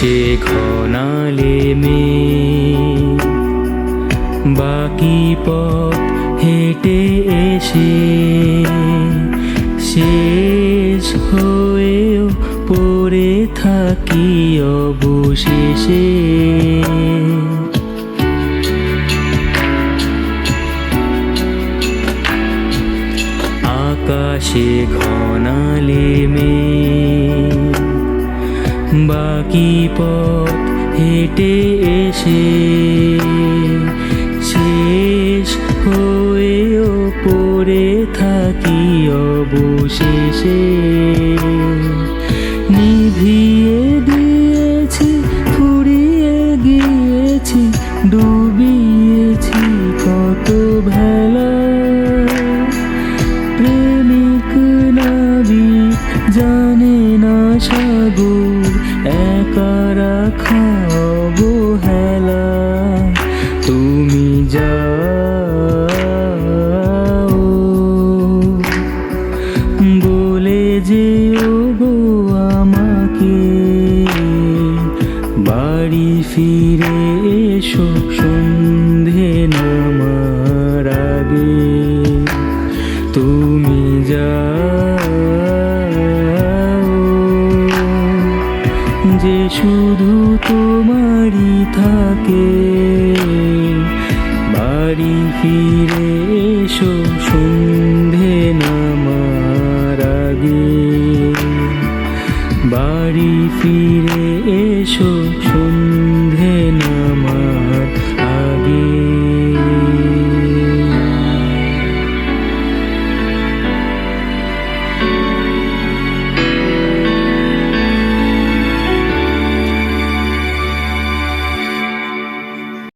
আকাশে ঘনালে মেঘ, বাকি পথ হেঁটে এসে শেষ হয়েও পড়ে থাকি অবশেষে। আকাশে ঘনালে মেঘ, বাকি পথ হেঁটে এসে শেষ হয়েও পড়ে থাকি অবশেষে। নিভিয়ে দিয়েছি, ফুরিয়ে গিয়েছি, ডুবিয়েছি কত ভেলা। প্রেমিক নাবিক জানে না সাগর একা রাখা অবহেলা। তুমি যাও বলে যেও গো আমাকে, বাড়ি ফিরে এসো সন্ধে নামার আগে। তুমি যাও যে শুধু তোমারই থাকে, বাড়ি ফিরে